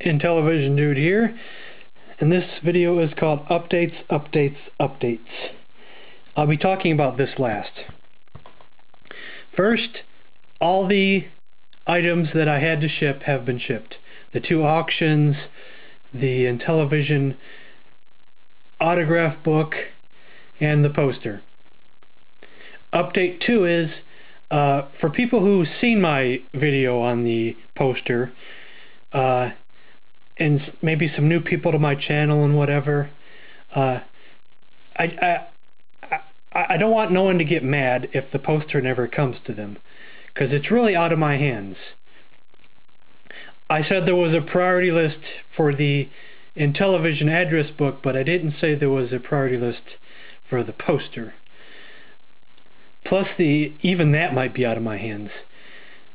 Intellivision Dude here, and this video is called Updates, Updates, Updates. I'll be talking about this last. First, all the items that I had to ship have been shipped. The 2 auctions, the Intellivision autograph book, and the poster. Update 2 is, for people who've seen my video on the poster, and maybe some new people to my channel and whatever, I don't want no one to get mad if the poster never comes to them, because it's really out of my hands. I said there was a priority list for the Intellivision address book, but I didn't say there was a priority list for the poster. Plus, even that might be out of my hands.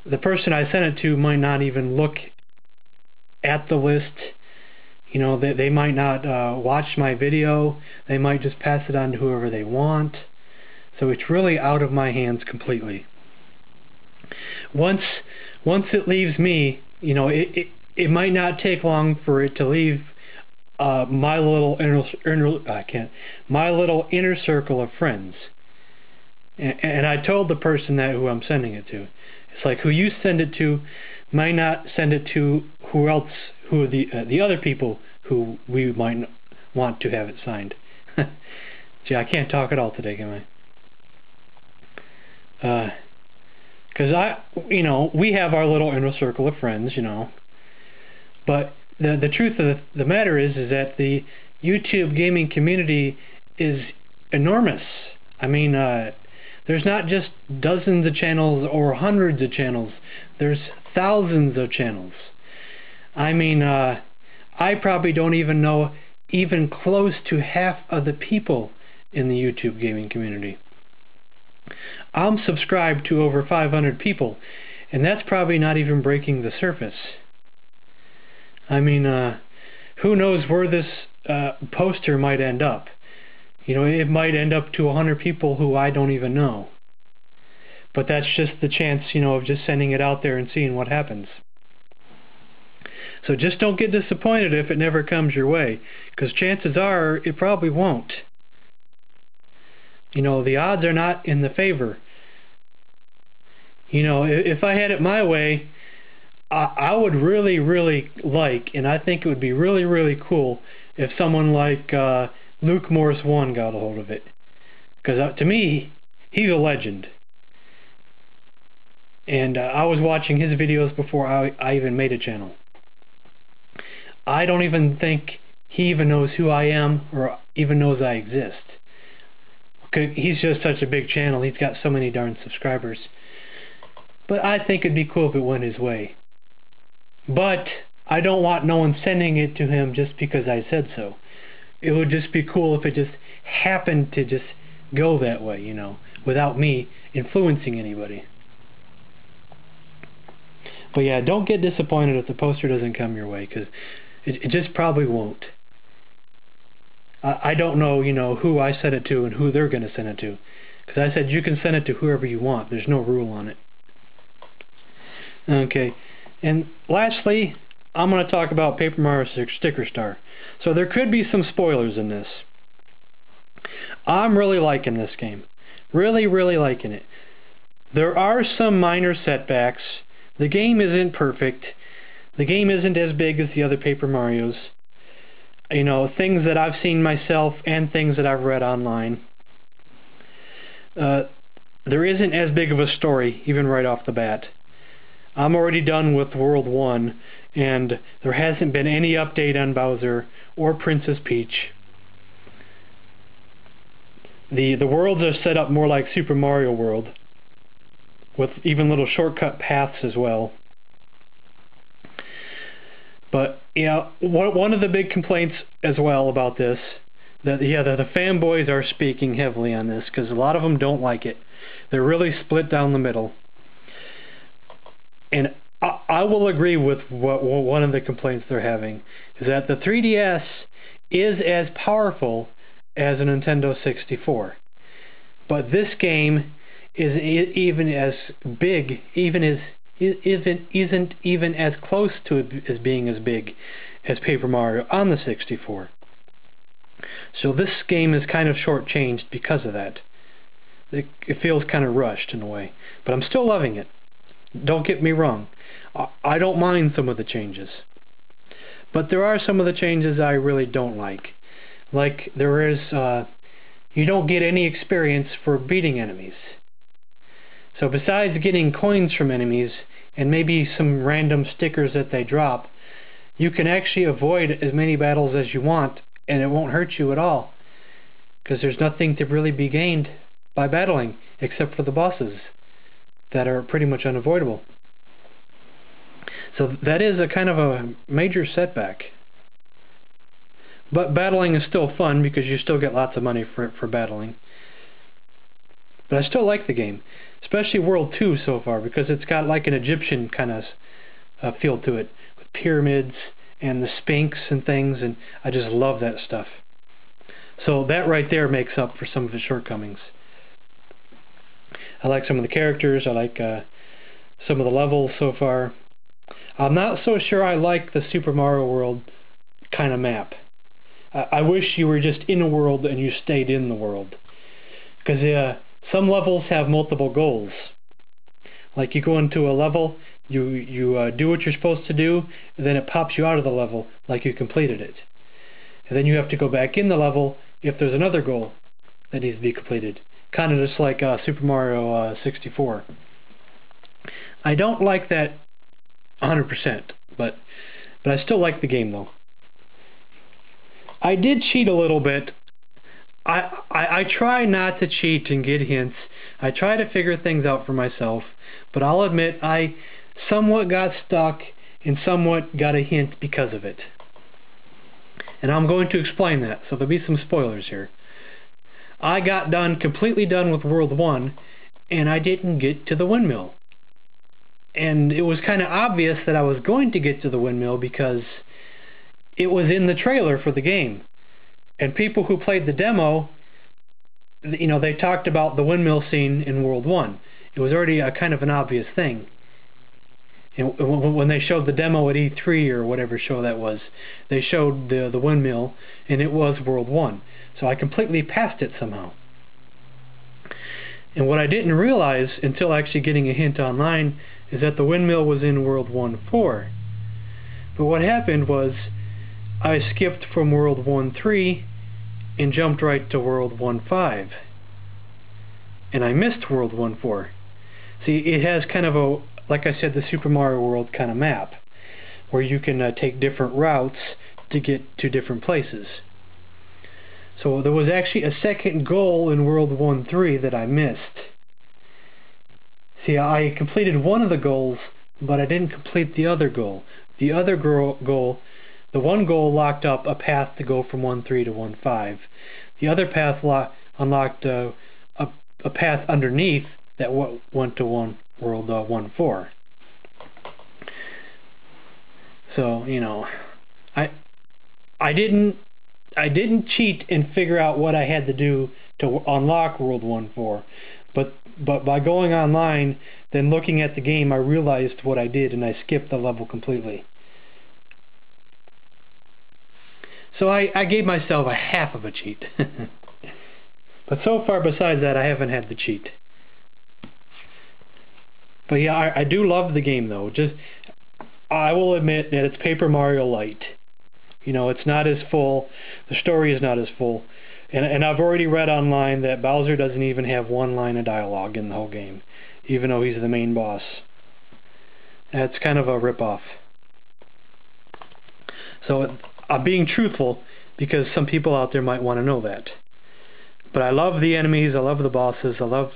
The person I sent it to might not even look at the list. You know, they might not watch my video. They might just pass it on to whoever they want. So it's really out of my hands completely. Once it leaves me, you know, it might not take long for it to leave my little inner circle of friends. And I told the person that who I'm sending it to. It's like, who you send it to might not send it to who are the other people who we might want to have it signed. Gee, I can't talk at all today, can I? Because you know, we have our little inner circle of friends, you know. But the truth of the matter is that the YouTube gaming community is enormous. I mean, there's not just dozens of channels or hundreds of channels. There's thousands of channels. I mean, I probably don't even know even close to half of the people in the YouTube gaming community. I'm subscribed to over 500 people, and that's probably not even breaking the surface. I mean, who knows where this poster might end up. You know, it might end up to 100 people who I don't even know. But that's just the chance, you know, of just sending it out there and seeing what happens. So just don't get disappointed if it never comes your way, because chances are it probably won't. You know, the odds are not in the favor. You know, if I had it my way, I would really, really like, and I think it would be really, really cool if someone like Luke Morris 1 got a hold of it. Because to me, he's a legend. And I was watching his videos before I even made a channel. I don't even think he even knows who I am or even knows I exist. Okay, he's just such a big channel. He's got so many darn subscribers. But I think it'd be cool if it went his way. But I don't want no one sending it to him just because I said so. It would just be cool if it just happened to just go that way, you know, without me influencing anybody. But yeah, don't get disappointed if the poster doesn't come your way, because it just probably won't. I don't know, you know, who I sent it to and who they're going to send it to. Because I said you can send it to whoever you want. There's no rule on it. Okay. And lastly, I'm going to talk about Paper Mario Sticker Star. So there could be some spoilers in this. I'm really liking this game. Really, really liking it. There are some minor setbacks. The game isn't perfect. The game isn't as big as the other Paper Marios. You know, things that I've seen myself and things that I've read online. There isn't as big of a story, even right off the bat. I'm already done with World 1, and there hasn't been any update on Bowser or Princess Peach. The worlds are set up more like Super Mario World, with even little shortcut paths as well. But, you know, one of the big complaints as well about this, that the fanboys are speaking heavily on this, because a lot of them don't like it. They're really split down the middle. And I will agree with one of the complaints they're having, is that the 3DS is as powerful as a Nintendo 64. But this game is even as big, even as isn't even as close to as being as big as Paper Mario on the 64. So this game is kind of shortchanged because of that. It feels kind of rushed in a way, but I'm still loving it. Don't get me wrong. I don't mind some of the changes. But there are some of the changes I really don't like. Like there is, you don't get any experience for beating enemies. So besides getting coins from enemies and maybe some random stickers that they drop, you can actually avoid as many battles as you want and it won't hurt you at all. Because there's nothing to really be gained by battling except for the bosses that are pretty much unavoidable. So that is a kind of a major setback. But battling is still fun because you still get lots of money for battling. But I still like the game, especially World 2 so far, because it's got like an Egyptian kind of feel to it, with pyramids and the Sphinx and things, and I just love that stuff. So that right there makes up for some of its shortcomings. I like some of the characters, I like some of the levels so far. I'm not so sure I like the Super Mario World kind of map. I wish you were just in a world and you stayed in the world. Because some levels have multiple goals. Like you go into a level, you do what you're supposed to do, and then it pops you out of the level like you completed it. And then you have to go back in the level if there's another goal that needs to be completed. Kind of just like Super Mario 64. I don't like that 100%, but I still like the game though. I did cheat a little bit. I try not to cheat and get hints. I try to figure things out for myself, but I'll admit I somewhat got stuck and somewhat got a hint because of it. And I'm going to explain that, so there'll be some spoilers here. I got completely done with World 1, and I didn't get to the windmill. And it was kind of obvious that I was going to get to the windmill because it was in the trailer for the game. And people who played the demo, you know, they talked about the windmill scene in World 1. It was already a kind of an obvious thing. And when they showed the demo at E3 or whatever show that was, they showed the windmill, and it was World 1. So I completely passed it somehow. And what I didn't realize until actually getting a hint online is that the windmill was in World 1.4. But what happened was I skipped from World 1.3 and jumped right to World 1.5. And I missed World 1.4. See, it has kind of a, like I said, the Super Mario World kind of map, where you can take different routes to get to different places. So there was actually a second goal in World 1.3 that I missed. See, I completed one of the goals, but I didn't complete the other goal. The other goal, the one goal locked up a path to go from 1.3 to 1.5. The other path unlocked a path underneath that went to World 1.4. So, you know, I didn't cheat and figure out what I had to do to unlock World 1.4, but by going online, then looking at the game, I realized what I did and I skipped the level completely. So I gave myself a half of a cheat. But so far, besides that, I haven't had the cheat. But yeah, I do love the game though. I will admit that it's Paper Mario Light. You know, it's not as full. The story is not as full. And I've already read online that Bowser doesn't even have one line of dialogue in the whole game, even though he's the main boss. That's kind of a rip-off. So I'm being truthful because some people out there might want to know that. But I love the enemies, I love the bosses, I love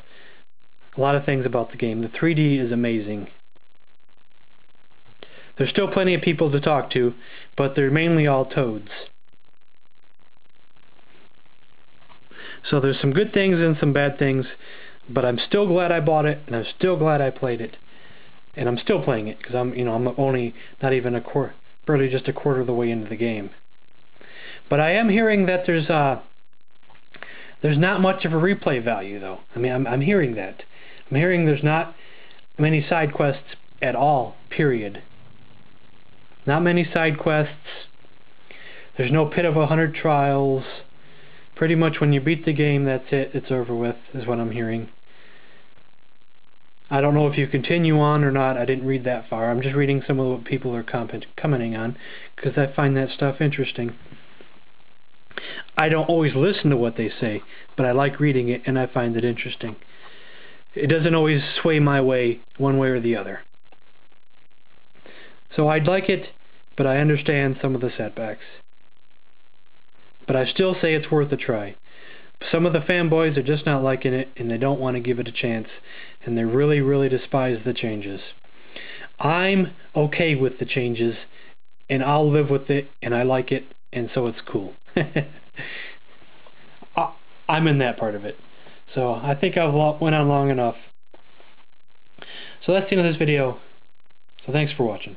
a lot of things about the game. The 3D is amazing. There's still plenty of people to talk to, but they're mainly all toads. So there's some good things and some bad things, but I'm still glad I bought it, and I'm still glad I played it. And I'm still playing it, because I'm only not even barely just a quarter of the way into the game. But I am hearing that there's not much of a replay value, though. I mean, I'm hearing that. I'm hearing there's not many side quests at all, period. Not many side quests. There's no Pit of 100 trials. Pretty much when you beat the game, that's it. It's over with, is what I'm hearing. I don't know if you continue on or not. I didn't read that far. I'm just reading some of what people are commenting on, because I find that stuff interesting. I don't always listen to what they say, but I like reading it and I find it interesting. It doesn't always sway my way, one way or the other. So I'd like it, but I understand some of the setbacks. But I still say it's worth a try. Some of the fanboys are just not liking it, and they don't want to give it a chance, and they really, really despise the changes. I'm okay with the changes, and I'll live with it, and I like it, and so it's cool. I'm in that part of it. So I think I've went on long enough. So that's the end of this video. So thanks for watching.